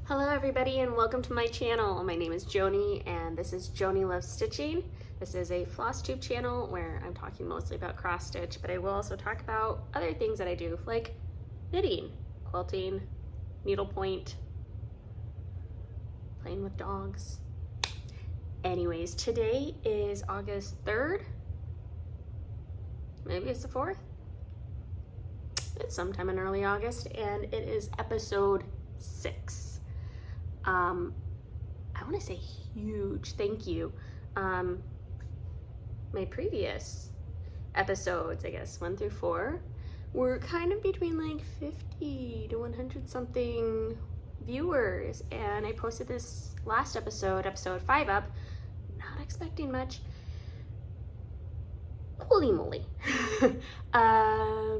Hello everybody and welcome to my channel. My name is Joni and this is Joni Loves Stitching. This is a Flosstube channel where I'm talking mostly about cross stitch, but I will also talk about other things that I do like knitting, quilting, needlepoint, playing with dogs. Anyways, today is August 3rd. Maybe it's the 4th. It's sometime in early August and it is episode 6. I want to say huge thank you. My previous episodes, I guess 1 through 4, were kind of between like 50 to 100 something viewers, and I posted this last episode 5 up, not expecting much. Holy moly. I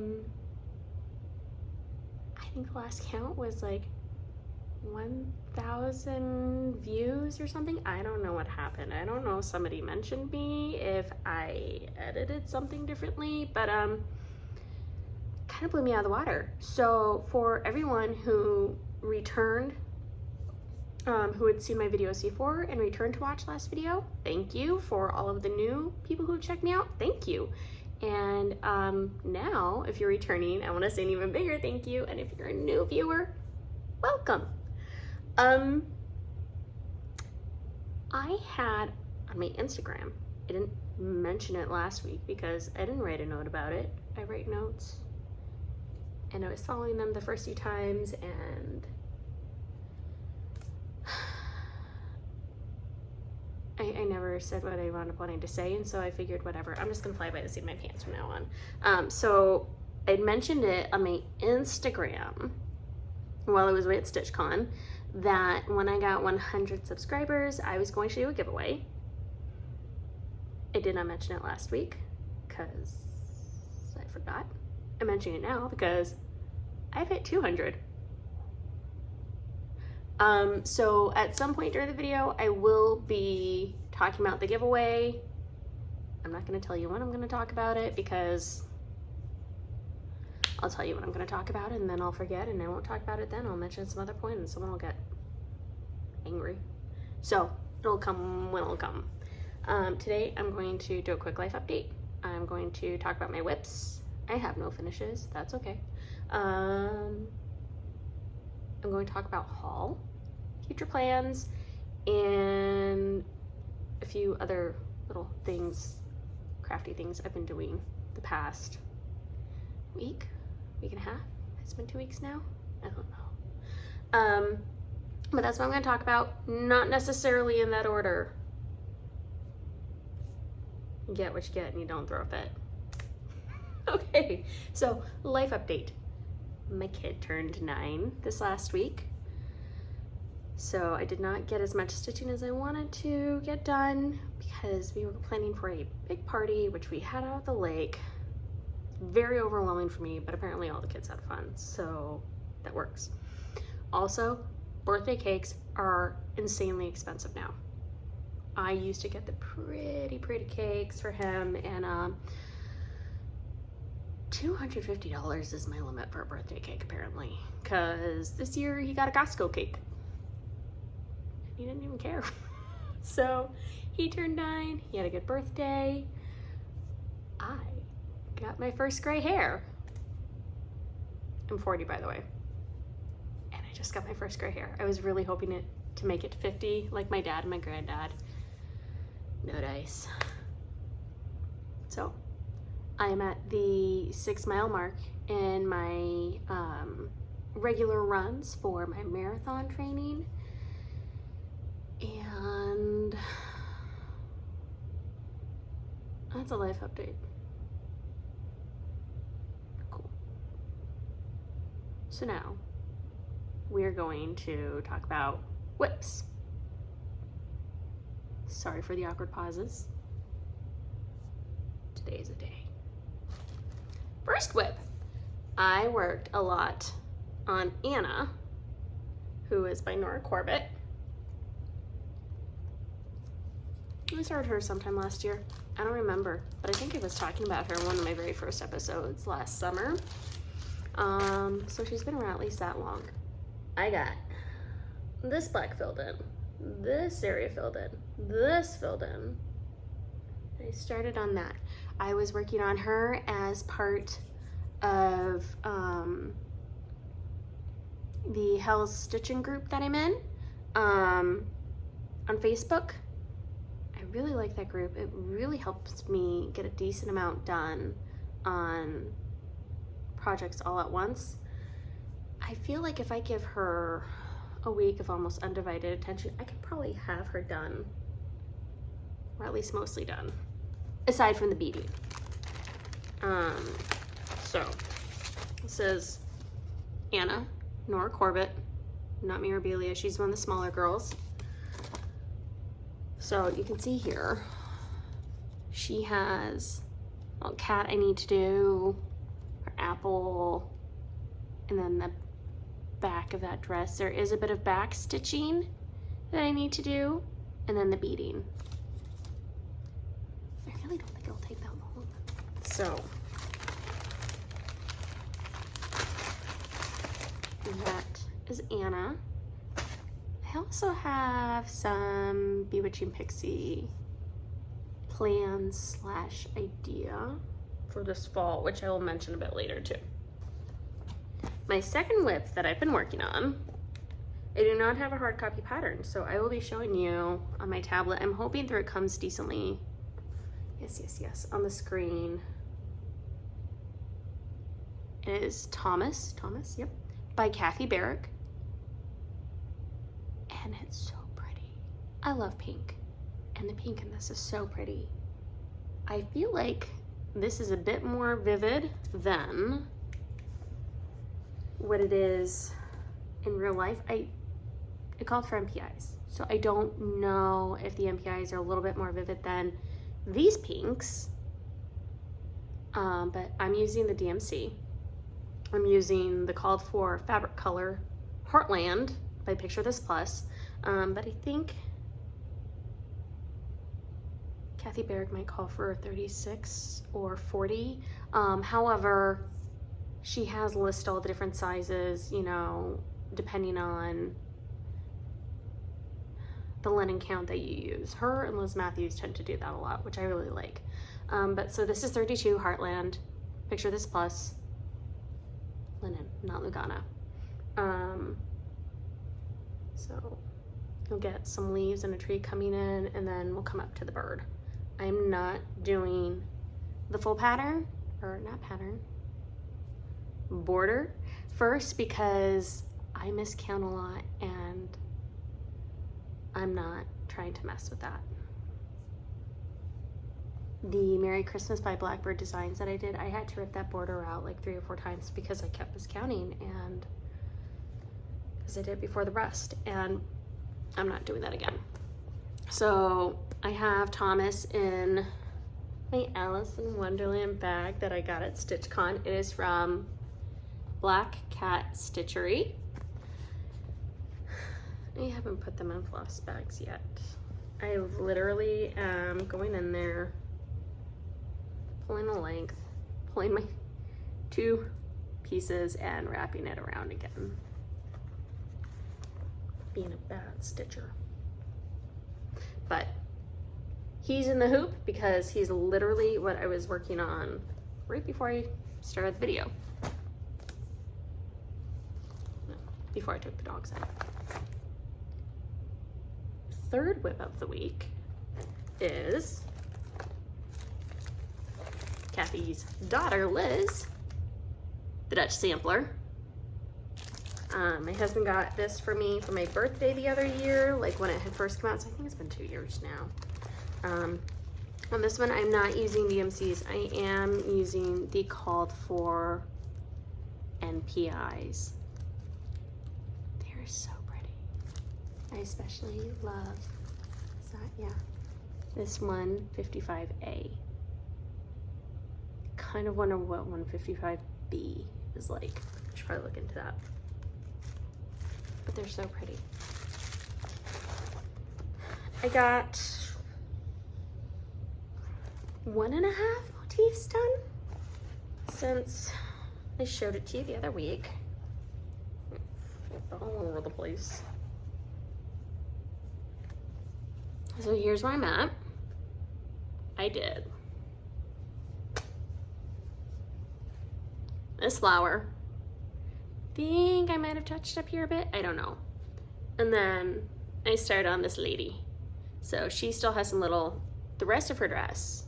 think the last count was like 1,000 views or something. I don't know what happened. I don't know if somebody mentioned me, if I edited something differently, but kind of blew me out of the water. So for everyone who returned, who had seen my videos before and returned to watch last video, thank you. For all of the new people who checked me out, thank you. And now if you're returning, I want to say an even bigger thank you. And if you're a new viewer, welcome. I had on my Instagram, I didn't mention it last week because I didn't write a note about it. I write notes and I was following them the first few times, and I never said what I wound up wanting to say, and so I figured whatever, I'm just gonna fly by the seat of my pants from now on. So I'd mentioned it on my Instagram while I was away at StitchCon, that when I got 100 subscribers, I was going to do a giveaway. I did not mention it last week because I forgot. I'm mentioning it now because I've hit 200. So at some point during the video, I will be talking about the giveaway. I'm not going to tell you when I'm going to talk about it because I'll tell you what I'm going to talk about and then I'll forget and I won't talk about it then. I'll mention it some other point and someone will get angry. So it'll come when it'll come. Today I'm going to do a quick life update. I'm going to talk about my whips. I have no finishes. That's okay. I'm going to talk about haul, future plans, and a few other little things, crafty things I've been doing the past week and a half. It's been 2 weeks now. I don't know. But that's what I'm going to talk about. Not necessarily in that order. You get what you get and you don't throw a fit. Okay, so life update. My kid turned 9 this last week. So I did not get as much stitching as I wanted to get done because we were planning for a big party, which we had out at the lake. Very overwhelming for me, but apparently all the kids had fun, so that works. Also, birthday cakes are insanely expensive now. I used to get the pretty cakes for him, and $250 is my limit for a birthday cake apparently, because this year he got a Costco cake and he didn't even care. So he turned 9, he had a good birthday. I got my first gray hair. I'm 40, by the way, and I just got my first gray hair. I was really hoping to make it to 50 like my dad and my granddad. No dice. So I am at the 6-mile mark in my regular runs for my marathon training, and that's a life update. So now we're going to talk about whips. Sorry for the awkward pauses. Today is a day. First whip. I worked a lot on Anna, who is by Nora Corbett. I started her sometime last year. I don't remember, but I think I was talking about her in one of my very first episodes last summer. So she's been around at least that long. I got this black filled in, this area filled in, this filled in. I started on that. I was working on her as part of the Hell's Stitching group that I'm in on Facebook. I really like that group. It really helps me get a decent amount done on projects all at once. I feel like if I give her a week of almost undivided attention, I could probably have her done, or at least mostly done, aside from the beading. So this is Anna, Nora Corbett, not Mirabilia. She's one of the smaller girls. So you can see here, she has a cat I need to do, her apple, and then the back of that dress. There is a bit of back stitching that I need to do, and then the beading. I really don't think it'll take that long. So that is Anna. I also have some Bewitching Pixie plans / idea for this fall, which I will mention a bit later too. My second whip that I've been working on, I do not have a hard copy pattern, so I will be showing you on my tablet. I'm hoping through it comes decently, yes, on the screen. It is Thomas, yep, by Barrick. And it's so pretty. I love pink, and the pink in this is so pretty. I feel like this is a bit more vivid than what it is in real life. It called for MPIs, so I don't know if the MPIs are a little bit more vivid than these pinks, but I'm using the DMC. I'm using the called for fabric color Heartland by Picture This Plus, but I think Barrick might call for 36 or 40. However, she has listed all the different sizes, you know, depending on the linen count that you use. Her and Liz Mathews tend to do that a lot, which I really like. But so this is 32 Heartland, Picture This Plus, linen, not Lugana. So you'll get some leaves and a tree coming in, and then we'll come up to the bird. I'm not doing the full pattern, or not pattern, border first, because I miscount a lot and I'm not trying to mess with that. The Merry Christmas by Blackbird designs that I did, I had to rip that border out like 3 or 4 times because I kept miscounting, and because I did it before the rest, and I'm not doing that again. So I have Thomas in my Alice in Wonderland bag that I got at StitchCon. It is from Black Cat Stitchery. I haven't put them in floss bags yet. I literally am going in there, pulling the length, pulling my 2 pieces and wrapping it around again. Being a bad stitcher. But he's in the hoop because he's literally what I was working on right before I started the video. No, before I took the dogs out. Third whip of the week is Kathy's daughter, Liz, the Dutch sampler. My husband got this for me for my birthday the other year, like when it had first come out, so I think it's been 2 years now. On this one, I'm not using DMCs. I am using the called for NPIs. They're so pretty. I especially love, this 155A. Kind of wonder what 155B is like. I should probably look into that. But they're so pretty. I got 1.5 motifs done since I showed it to you the other week. All over the place. So here's where I'm at. I did this flower. Think I might have touched up here a bit, I don't know. And then I started on this lady. So she still has some little, the rest of her dress,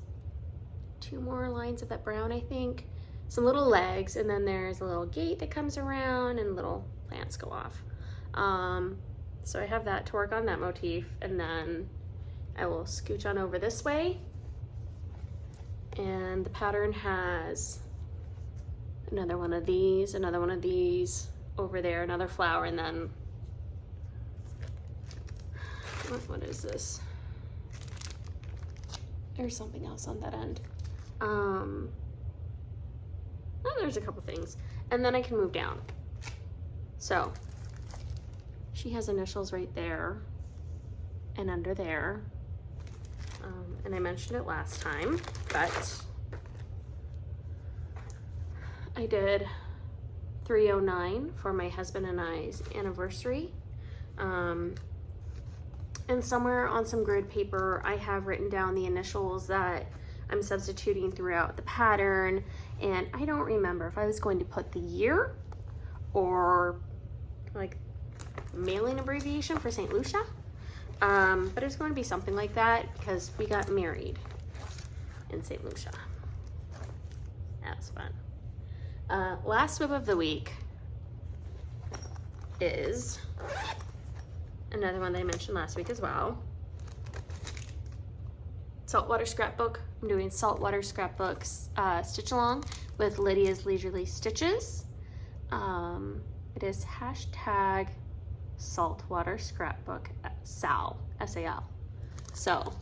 2 more lines of that brown, I think, some little legs, and then there's a little gate that comes around and little plants go off. So I have that to work on that motif, and then I will scooch on over this way, and the pattern has another one of these, over there, another flower, and then what is this? There's something else on that end. Oh, there's a couple things, and then I can move down. So she has initials right there and under there, and I mentioned it last time, but I did 309 for my husband and I's anniversary. And somewhere on some grid paper, I have written down the initials that I'm substituting throughout the pattern. And I don't remember if I was going to put the year or like mailing abbreviation for St. Lucia. But it's going to be something like that because we got married in St. Lucia. That was fun. Last whip of the week is another one that I mentioned last week as well. Saltwater scrapbook. I'm doing saltwater scrapbooks stitch along with Lydia's Leisurely Stitches. It is hashtag saltwater scrapbook SAL, S-A-L. So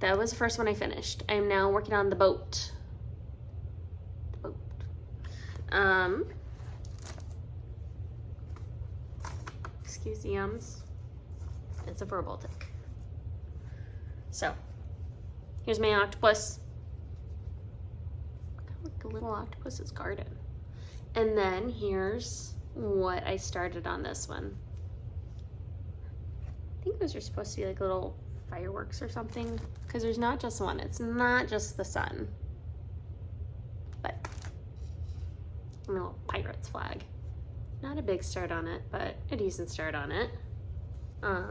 that was the first one I finished. I am now working on the boat. Excuse the ums. It's a verbal tick. So here's my octopus. Kind of like a little octopus's garden. And then here's what I started on this one. I think those are supposed to be like little fireworks or something, because there's not just one. It's not just the sun, but a little pirate's flag. Not a big start on it, but a decent start on it. I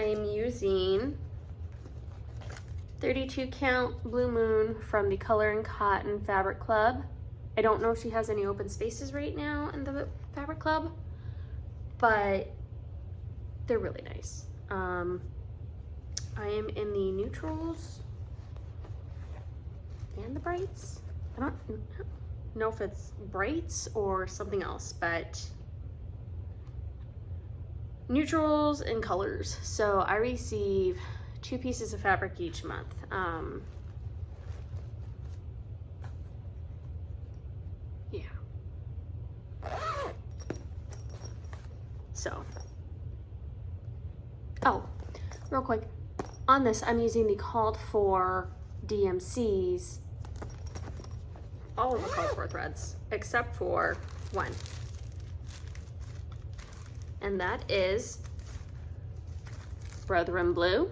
am using 32 count Blue Moon from the Color and Cotton Fabric Club. I don't know if she has any open spaces right now in the Fabric Club, but they're really nice. I am in the neutrals and the brights. I don't know if it's brights or something else, but neutrals and colors. So I receive 2 pieces of fabric each month. Yeah. So, oh, real quick, on this I'm using the called for DMCs, all of the called for threads, except for one. And that is Brethren Blue.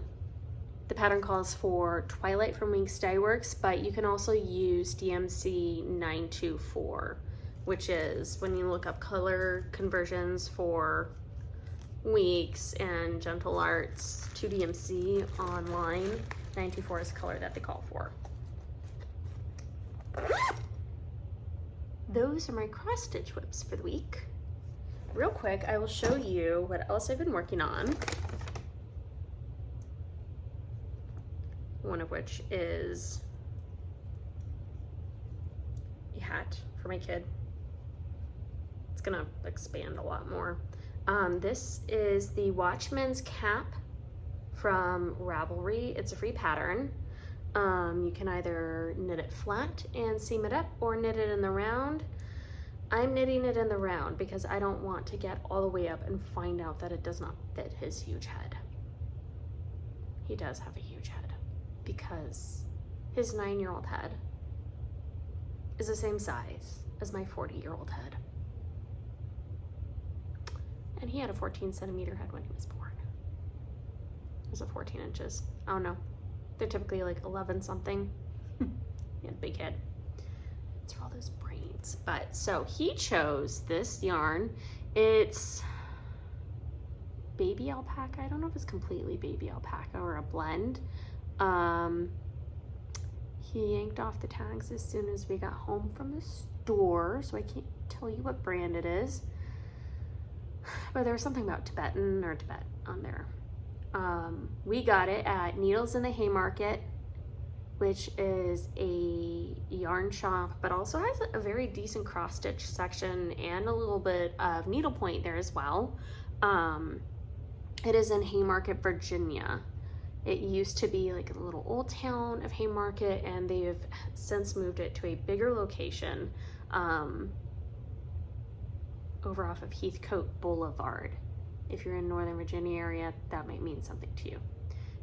The pattern calls for Twilight from Wings Dye Works, but you can also use DMC 924, which is when you look up color conversions for Weeks and Gentle Arts to DMC online, 924 is the color that they call for. Those are my cross stitch whips for the week. Real quick, I will show you what else I've been working on. One of which is a hat for my kid. It's gonna expand a lot more. This is the Watchman's Cap from Ravelry. It's a free pattern. You can either knit it flat and seam it up or knit it in the round. I'm knitting it in the round because I don't want to get all the way up and find out that it does not fit his huge head. He does have a huge head because his 9-year-old head is the same size as my 40-year-old head. And he had a 14 centimeter head when he was born. Was it 14 inches? I don't know. They're typically like 11 something. He had a big head. It's for all those brains. But so he chose this yarn. It's baby alpaca. I don't know if it's completely baby alpaca or a blend. He yanked off the tags as soon as we got home from the store, so I can't tell you what brand it is. But there was something about Tibetan or Tibet on there. We got it at Needles in the Haymarket, which is a yarn shop, but also has a very decent cross stitch section and a little bit of needlepoint there as well. It is in Haymarket, Virginia. It used to be like a little old town of Haymarket, and they've since moved it to a bigger location over off of Heathcote Boulevard. If you're in Northern Virginia area, that might mean something to you.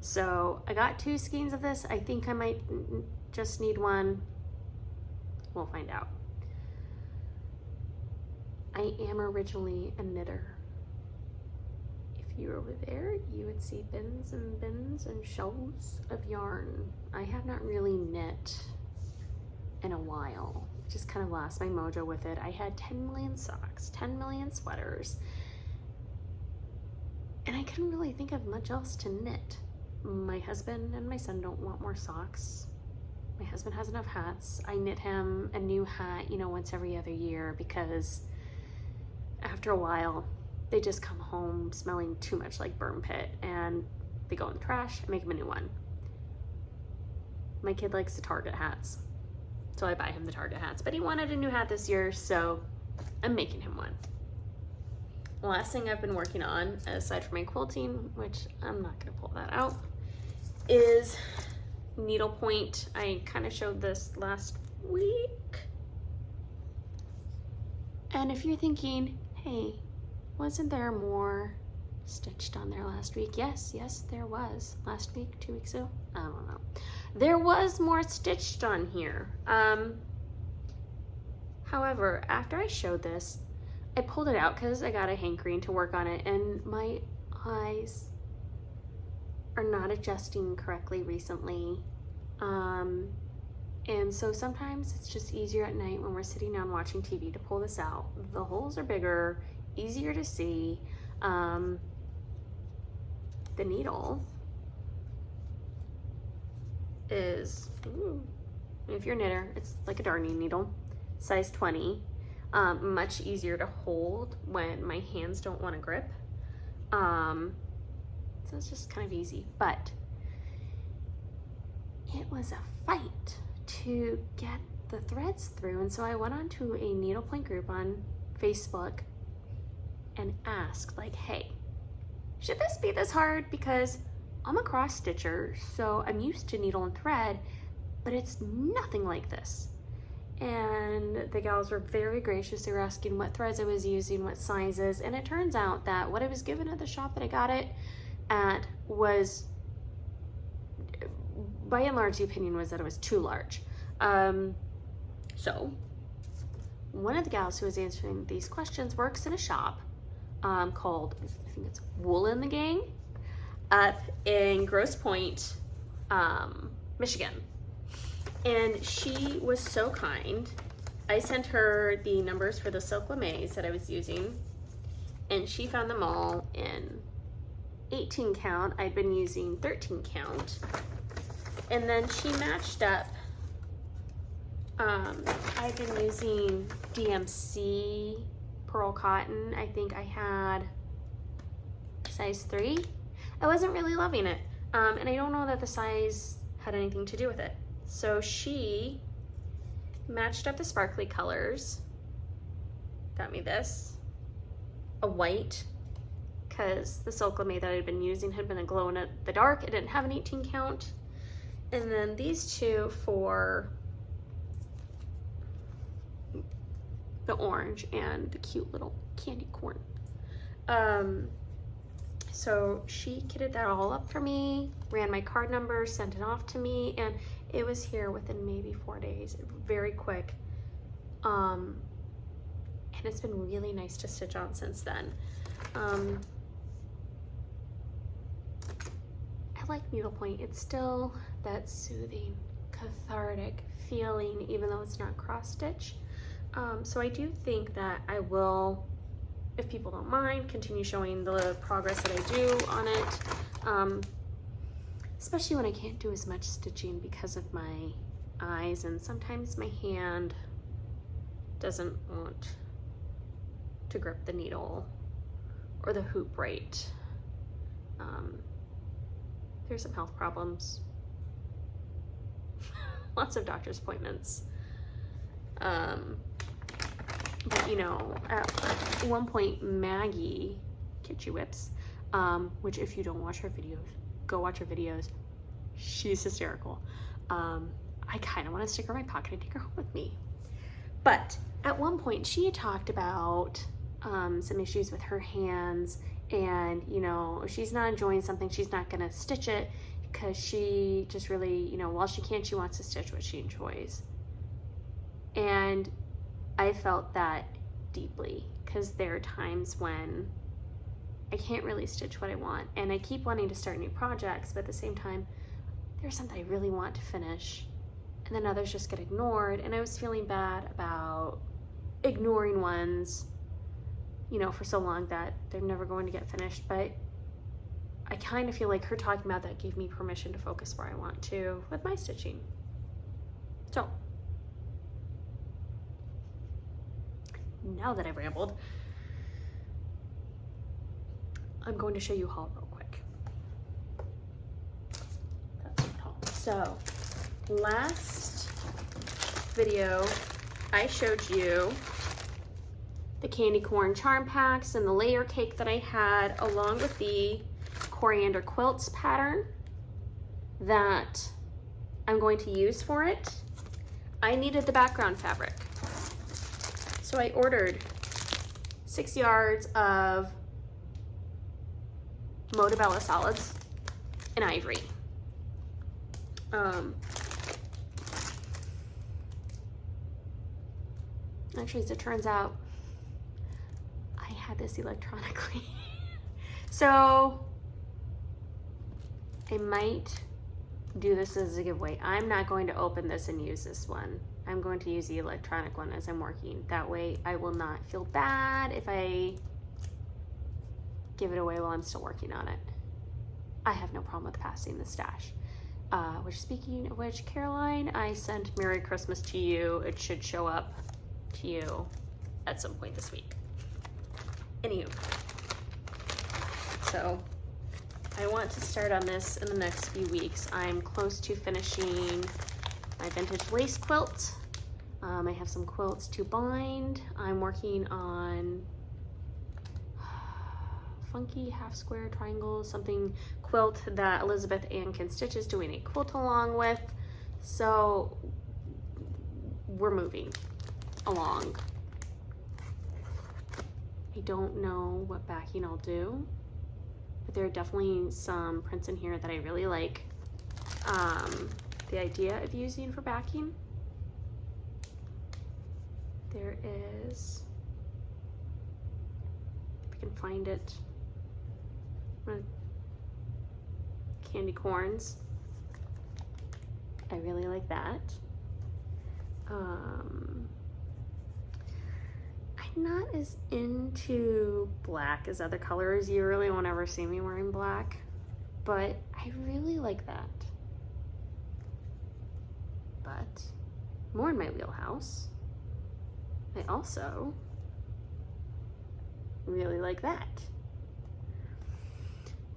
So I got 2 skeins of this. I think I might just need one. We'll find out. I am originally a knitter. If you were over there, you would see bins and shelves of yarn. I have not really knit in a while. Just kind of lost my mojo with it. I had 10 million socks, 10 million sweaters, and I couldn't really think of much else to knit. My husband and my son don't want more socks. My husband has enough hats. I knit him a new hat, you know, once every other year, because after a while, they just come home smelling too much like burn pit, and they go in the trash. I make him a new one. My kid likes the Target hats, so I buy him the Target hats, but he wanted a new hat this year, so I'm making him one. The last thing I've been working on, aside from my quilting, which I'm not gonna pull that out, is needlepoint. I kind of showed this last week. And if you're thinking, hey, wasn't there more stitched on there last week? Yes, there was. Last week, 2 weeks ago? I don't know. There was more stitched on here. However, after I showed this, I pulled it out because I got a hankering to work on it, and my eyes are not adjusting correctly recently. And so sometimes it's just easier at night when we're sitting down watching TV to pull this out. The holes are bigger, easier to see. The needle is, if you're a knitter, it's like a darning needle, size 20. Much easier to hold when my hands don't want to grip. So it's just kind of easy, but it was a fight to get the threads through. And so I went onto a needlepoint group on Facebook and asked, like, hey, should this be this hard? Because I'm a cross stitcher, so I'm used to needle and thread, but it's nothing like this. And the gals were very gracious. They were asking what threads I was using, what sizes, and it turns out that what I was given at the shop that I got it at was, by and large, the opinion was that it was too large. So one of the gals who was answering these questions works in a shop called, I think it's Wool in the Gang, up in Grosse Pointe, Michigan. And she was so kind. I sent her the numbers for the silk lamaze that I was using, and she found them all in 18 count. I'd been using 13 count. And then she matched up. I've been using DMC pearl cotton. I think I had size 3. I wasn't really loving it. And I don't know that the size had anything to do with it. So she matched up the sparkly colors, got me this, a white, because the silk lame that I'd been using had been a glow in the dark. It didn't have an 18 count. And then these two for the orange and the cute little candy corn. So she kitted that all up for me, ran my card number, sent it off to me, and it was here within maybe 4 days, very quick. And and it's been really nice to stitch on since then. I like needlepoint. It's still that soothing, cathartic feeling, even though it's not cross stitch. So I do think that I will, if people don't mind, continue showing the progress that I do on it. Especially when I can't do as much stitching because of my eyes, and sometimes my hand doesn't want to grip the needle or the hoop right. There's some health problems, lots of doctor's appointments. But you know, at one point Maggie, Kitschy Whips, which if you don't watch her videos, go watch her videos. She's hysterical. I kind of want to stick her in my pocket and take her home with me. But at one point she had talked about some issues with her hands, and you know, if she's not enjoying something, she's not gonna stitch it, because she just really, you know, while she can, she wants to stitch what she enjoys. And I felt that deeply, because there are times when I can't really stitch what I want, and I keep wanting to start new projects, but at the same time there's something I really want to finish, and then others just get ignored, and I was feeling bad about ignoring ones, you know, for so long that they're never going to get finished. But I kind of feel like her talking about that gave me permission to focus where I want to with my stitching. So now that I've rambled, I'm going to show you a haul real quick. That's a haul. So last video I showed you the candy corn charm packs and the layer cake that I had, along with the coriander quilts pattern that I'm going to use for it. I needed the background fabric, so I ordered 6 yards of Motabella solids in ivory. Actually, as it turns out, I had this electronically. So I might do this as a giveaway. I'm not going to open this and use this one. I'm going to use the electronic one as I'm working. That way I will not feel bad if I give it away while I'm still working on it. I have no problem with passing the stash. Which, speaking of which, Caroline, I sent Merry Christmas to you. It should show up to you at some point this week. Anywho, so I want to start on this in the next few weeks. I'm close to finishing my vintage lace quilt. I have some quilts to bind. I'm working on funky half square triangles, something quilt that Elizabeth Ann Can Stitch is doing a quilt along with. So we're moving along. I don't know what backing I'll do, but there are definitely some prints in here that I really like the idea of using for backing. There is, if I can find it, candy corns. I really like that. I'm not as into black as other colors. You really won't ever see me wearing black, but I really like that. But more in my wheelhouse, I also really like that.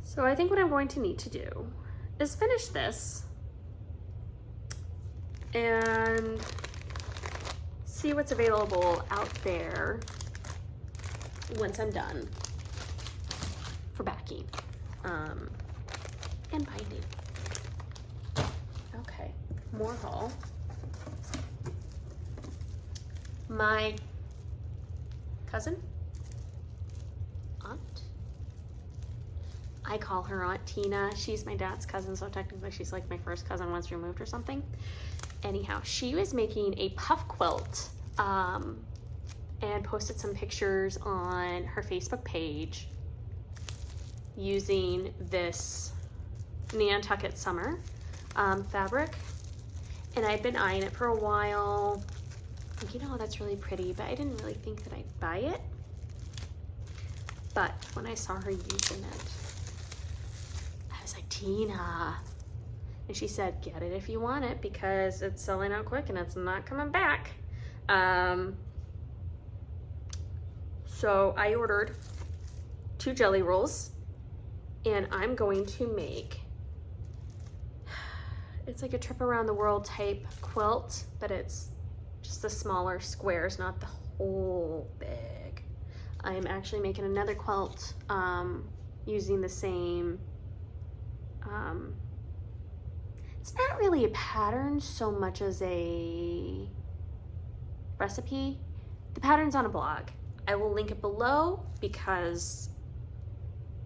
So I think what I'm going to need to do is finish this and see what's available out there once I'm done for backing and binding. Okay, more haul. My cousin, aunt, I call her Aunt Tina. She's my dad's cousin, so technically she's like my first cousin once removed or something. Anyhow, she was making a puff quilt, and posted some pictures on her Facebook page using this Nantucket Summer fabric. And I'd been eyeing it for a while. Thinking, oh, that's really pretty, but I didn't really think that I'd buy it. But when I saw her using it, I was like, Tina. And she said, get it if you want it because it's selling out quick and it's not coming back. So I ordered 2 jelly rolls and I'm going to make, it's like a trip around the world type quilt, but it's just the smaller squares, not the whole big. I am actually making another quilt using the same, it's not really a pattern so much as a recipe. The pattern's on a blog. I will link it below because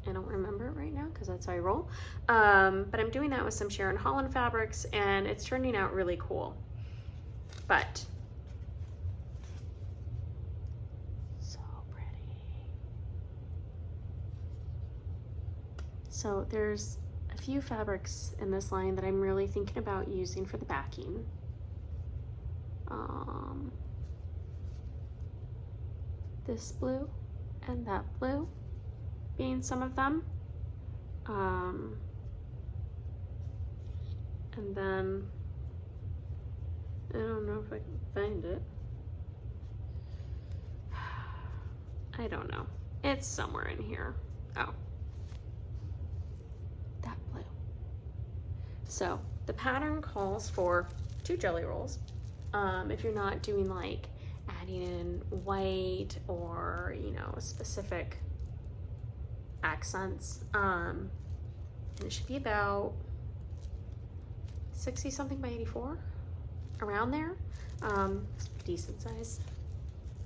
I don't remember it right now because that's how I roll. But I'm doing that with some Sharon Holland fabrics and it's turning out really cool. But so pretty. So there's a few fabrics in this line that I'm really thinking about using for the backing. This blue and that blue being some of them. And then I don't know if I can find it. I don't know. It's somewhere in here. Oh. That blue. So the pattern calls for 2 jelly rolls. If you're not doing like adding in white or, you know, specific accents, and it should be about 60 something by 84, around there. Decent size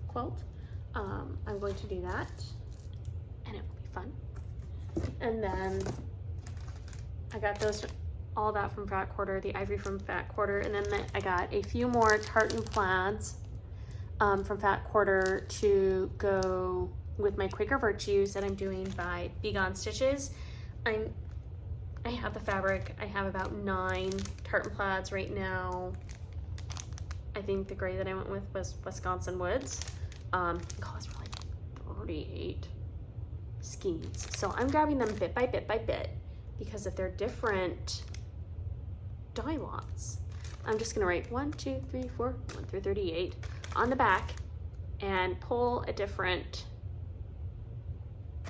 quilt. I'm going to do that and it will be fun. And then I got those, all that from Fat Quarter, the ivory from Fat Quarter, and then I got a few more tartan plaids from Fat Quarter to go with my Quaker Virtues that I'm doing by Be Gone Stitches. I have the fabric. I have about 9 tartan plaids right now. I think the gray that I went with was Wisconsin Woods. It cost for like 38 skeins. So I'm grabbing them bit by bit by bit because if they're different dye lots, I'm just gonna write 1, 2, 3, 4, 1 through 38 on the back and pull a different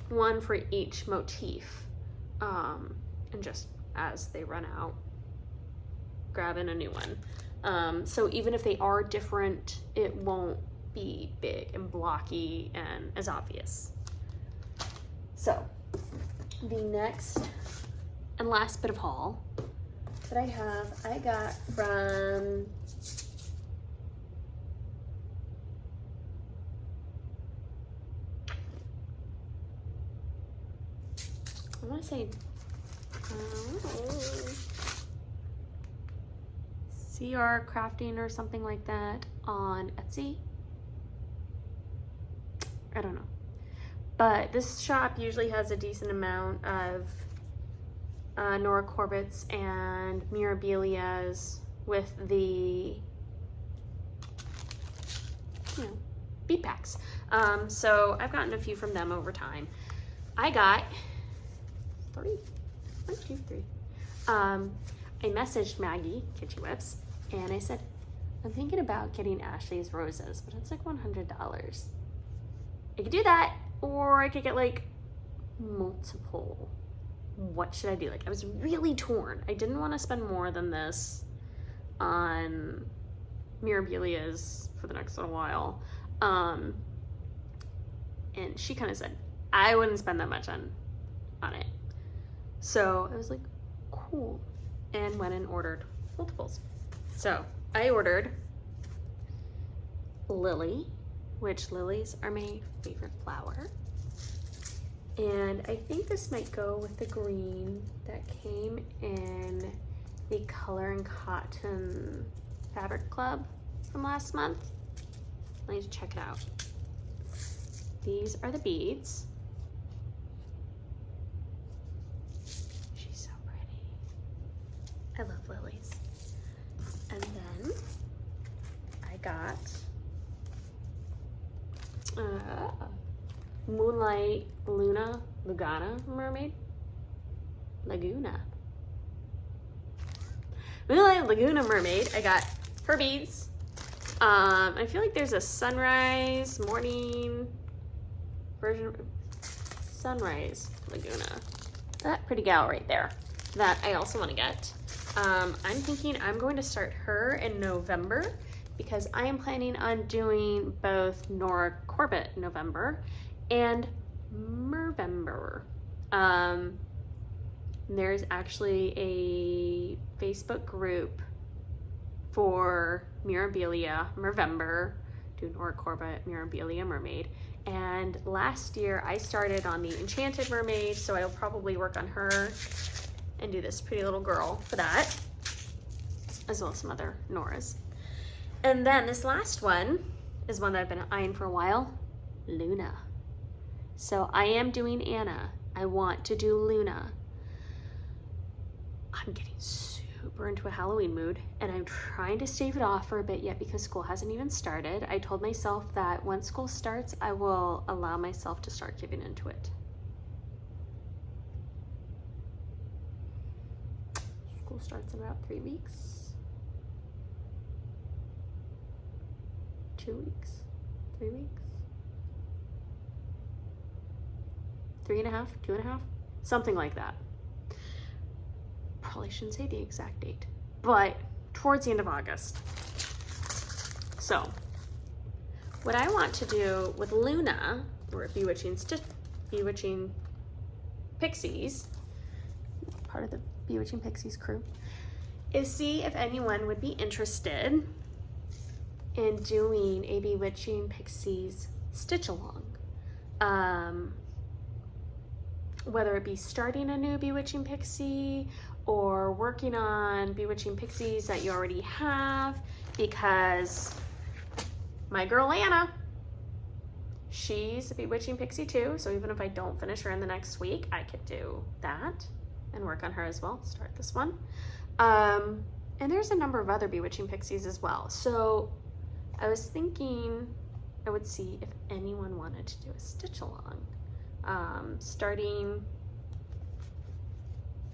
one for each motif, and just as they run out, grab in a new one. So even if they are different, it won't be big and blocky and as obvious. So the next and last bit of haul that I have, I got from I want to say CR Crafting or something like that on Etsy. I don't know. But this shop usually has a decent amount of Nora Corbett's and Mirabilia's with the, you know, bead packs. So I've gotten a few from them over time. I got 3. 1, 2, 3. I messaged Maggie, Kitschy Whips, and I said, I'm thinking about getting Ashley's roses, but it's like $100. I could do that, or I could get like multiple. What should I do? Like, I was really torn. I didn't want to spend more than this on Mirabilia's for the next little while. And she kind of said, I wouldn't spend that much on it. So I was like, cool. And went and ordered multiples. So I ordered Lily, which lilies are my favorite flower. And I think this might go with the green that came in the Color and Cotton Fabric Club from last month. I need to check it out. these are the beads. She's so pretty. I love lilies. And then I got Moonlight Laguna Mermaid. Moonlight Laguna Mermaid. I got her beads. I feel like there's a sunrise morning version of Sunrise Laguna. That pretty gal right there that I also want to get. I'm thinking I'm going to start her in November because I am planning on doing both Nora Corbett November and Mervember. There's actually a Facebook group for Mirabilia Mervember, do Nora Corbett Mirabilia Mermaid. And last year I started on the Enchanted Mermaid, so I'll probably work on her and do this pretty little girl for that, as well as some other Noras. And then this last one is one that I've been eyeing for a while, Luna. So I am doing Anna. I want to do Luna. I'm getting super into a Halloween mood and I'm trying to stave it off for a bit yet because school hasn't even started. I told myself that once school starts, I will allow myself to start giving into it. School starts in about 3 weeks. 2 weeks? 3 weeks? 3.5? 2.5? Something like that. Probably shouldn't say the exact date, but towards the end of August. So what I want to do with Luna, or Bewitching Pixies, part of the Bewitching Pixies crew, is see if anyone would be interested in doing a Bewitching Pixies stitch along. Whether it be starting a new Bewitching Pixie or working on Bewitching Pixies that you already have, because my girl Anna, she's a Bewitching Pixie too, so even if I don't finish her in the next week, I could do that and work on her as well, start this one. And there's a number of other Bewitching Pixies as well. So I was thinking I would see if anyone wanted to do a stitch along, starting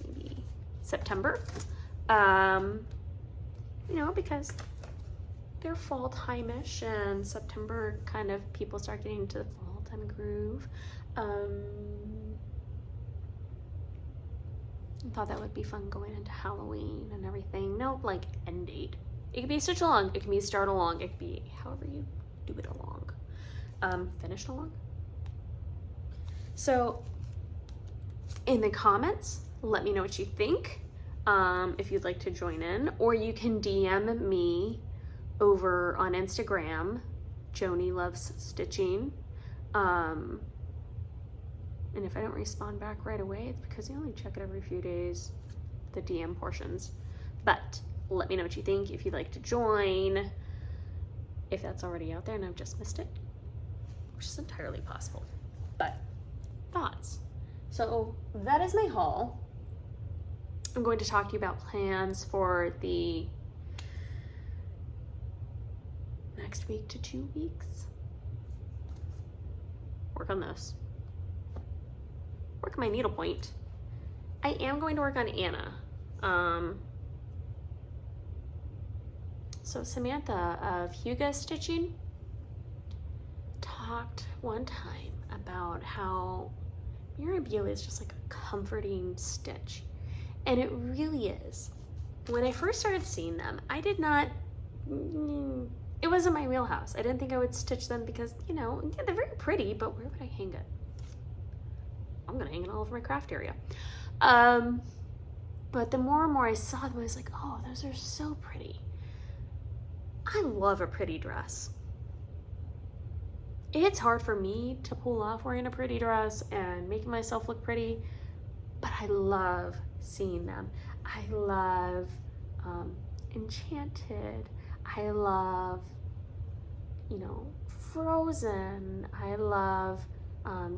maybe September, you know, because they're fall time-ish and September kind of people start getting into the fall time groove. I thought that would be fun going into Halloween and everything. No, like, end date. It could be a stitch along, it can be a start along, it could be however you do it along. Finished along. So in the comments, let me know what you think, if you'd like to join in, or you can DM me over on Instagram, Joni Loves Stitching. And if I don't respond back right away, it's because I only check it every few days, the DM portions. But let me know what you think, if you'd like to join, if that's already out there and I've just missed it, which is entirely possible. But thoughts. So that is my haul. I'm going to talk to you about plans for the next week to 2 weeks. Work on this. Work on my needlepoint. I am going to work on Anna. So Samantha of Huga Stitching talked one time about how Mirabilia is just like a comforting stitch. And it really is. When I first started seeing them, I did not, it wasn't my wheelhouse. I didn't think I would stitch them because, you know, yeah, they're very pretty, but where would I hang it? I'm gonna hang it all over my craft area. But the more and more I saw them, I was like, oh, those are so pretty. I love a pretty dress. It's hard for me to pull off wearing a pretty dress and making myself look pretty, but I love seeing them. I love Enchanted. I love, you know, Frozen. I love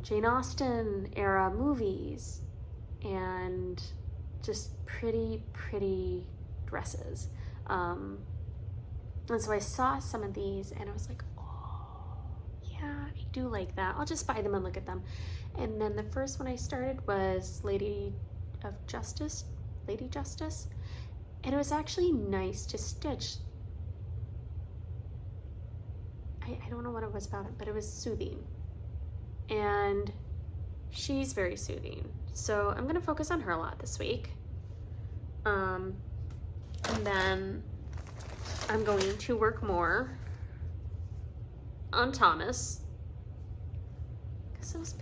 Jane Austen era movies and just pretty, pretty dresses. And so I saw some of these and I was like, oh, yeah, I do like that. I'll just buy them and look at them. And then the first one I started was Lady Justice. And it was actually nice to stitch. I don't know what it was about it, but it was soothing. And she's very soothing. So I'm gonna focus on her a lot this week. And then I'm going to work more on Thomas. Because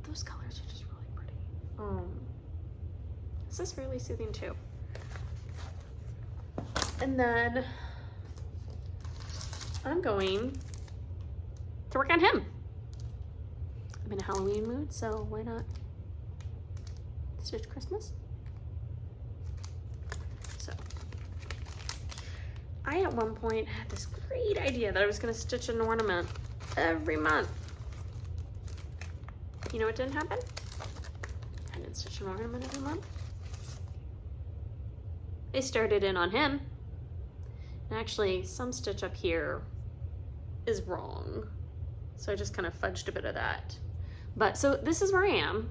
those colors are just really pretty. This is really soothing too. And then I'm going to work on him. I'm in a Halloween mood, so why not stitch Christmas? So I at one point had this great idea that I was going to stitch an ornament every month. You know what didn't happen? I didn't stitch an ornament every month. I started in on him. And actually, some stitch up here is wrong. So I just kind of fudged a bit of that. But so this is where I am.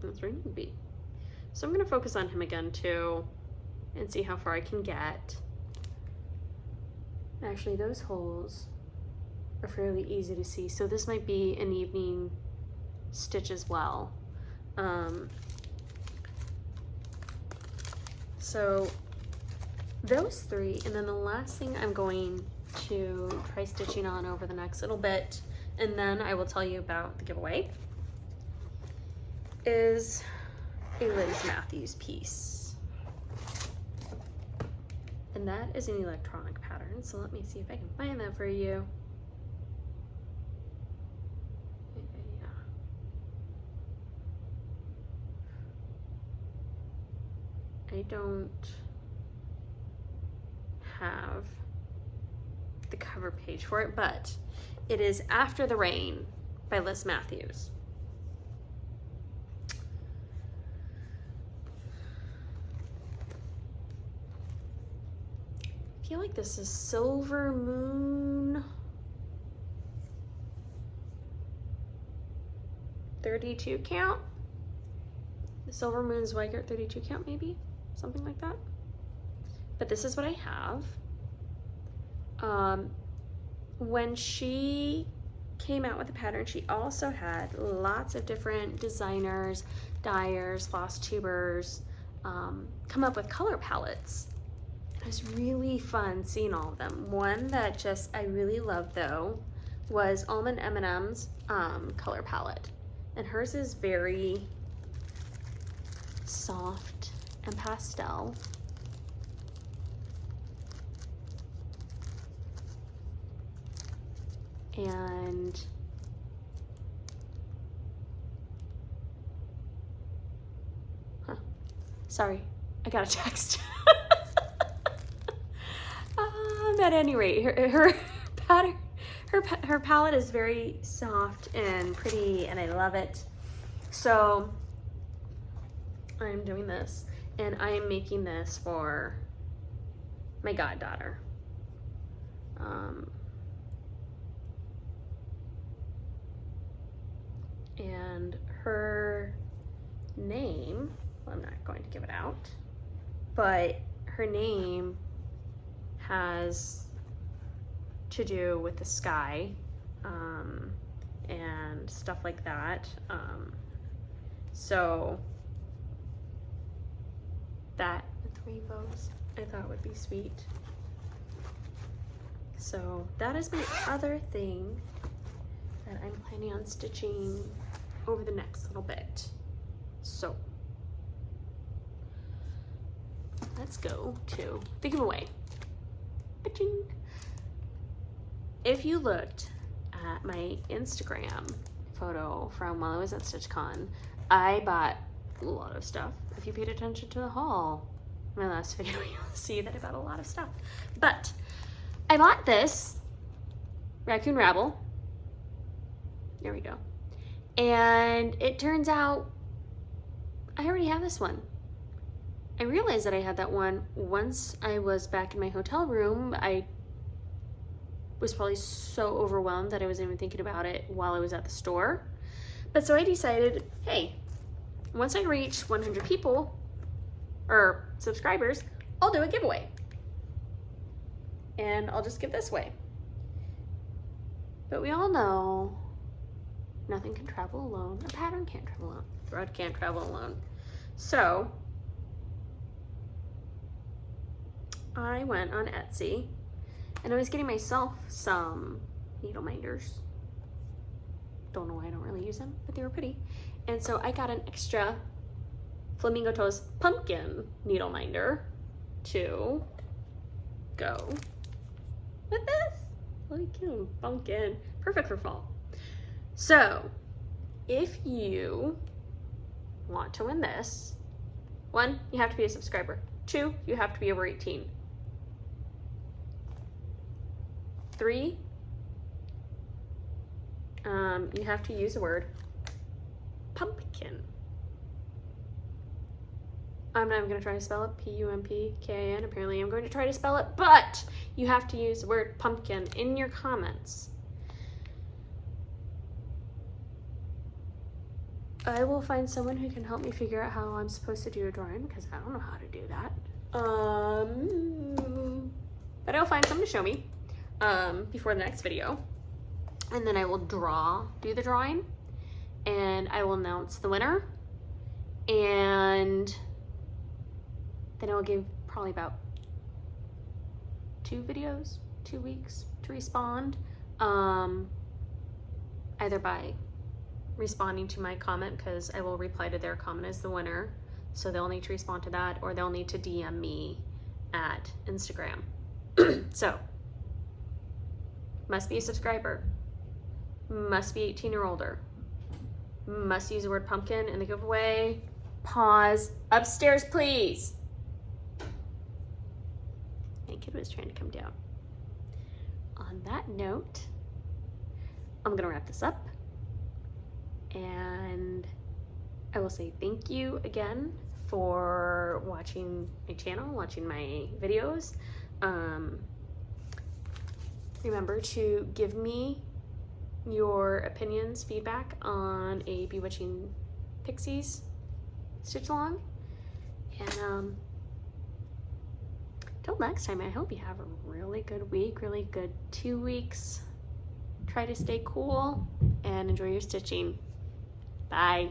That's where I need to be. So I'm going to focus on him again too and see how far I can get. Actually, those holes are fairly easy to see. So this might be an evening stitch as well. So those three, and then the last thing I'm going to try stitching on over the next little bit, and then I will tell you about the giveaway, is a Liz Mathews piece. And that is an electronic pattern, so let me see if I can find that for you. I don't have the cover page for it, but it is After the Rain by Liz Mathews. I feel like this is Silver Moon 32 count. The Silver Moon Zweigart 32 count, maybe something like that. But this is what I have. When she came out with the pattern, she also had lots of different designers, dyers, Flosstubers come up with color palettes. It was really fun seeing all of them. One that just I really loved though was Almond M&M's color palette, and hers is very soft and pastel. And sorry, I got a text. At any rate, her pattern, her palette is very soft and pretty, and I love it. So I'm doing this, and I am making this for my goddaughter. And her name, well, I'm not going to give it out, but her name has to do with the sky and stuff like that. So that with rainbows I thought would be sweet. So that is my other thing that I'm planning on stitching over the next little bit. So let's go to the giveaway. If you looked at my Instagram photo from while I was at StitchCon, I bought a lot of stuff. If you paid attention to the haul, my last video, you'll see that I bought a lot of stuff. But I bought this Raccoon Rabble. There we go. And it turns out I already have this one. I realized that I had that one once I was back in my hotel room. I was probably so overwhelmed that I wasn't even thinking about it while I was at the store. But so I decided, hey, once I reach 100 people, or subscribers, I'll do a giveaway. And I'll just give this away. But we all know nothing can travel alone. A pattern can't travel alone. Thread can't travel alone. So I went on Etsy and I was getting myself some needle minders. Don't know why I don't really use them, but they were pretty. And so I got an extra Flamingo Toes pumpkin needle minder to go with this. Look at him, pumpkin. Perfect for fall. So if you want to win this, 1, you have to be a subscriber. 2, you have to be over 18. 3, you have to use the word pumpkin. I'm not even going to try to spell it, P-U-M-P-K-I-N. Apparently I'm going to try to spell it, but you have to use the word pumpkin in your comments. I will find someone who can help me figure out how I'm supposed to do a drawing, because I don't know how to do that. But I'll find someone to show me before the next video. And then I will do the drawing, and I will announce the winner. And then I will give probably about 2 weeks to respond, either by responding to my comment, because I will reply to their comment as the winner, so they'll need to respond to that, or they'll need to DM me at Instagram. So, must be a subscriber, must be 18 or older, must use the word pumpkin in the giveaway. Pause. Upstairs, please. My kid was trying to come down. On that note, I'm gonna wrap this up, and I will say thank you again for watching my channel, watching my videos. Remember to give me your opinions, feedback on a Bewitching Pixies stitch along. And till next time, I hope you have a really good week, really good 2 weeks. Try to stay cool and enjoy your stitching. Bye.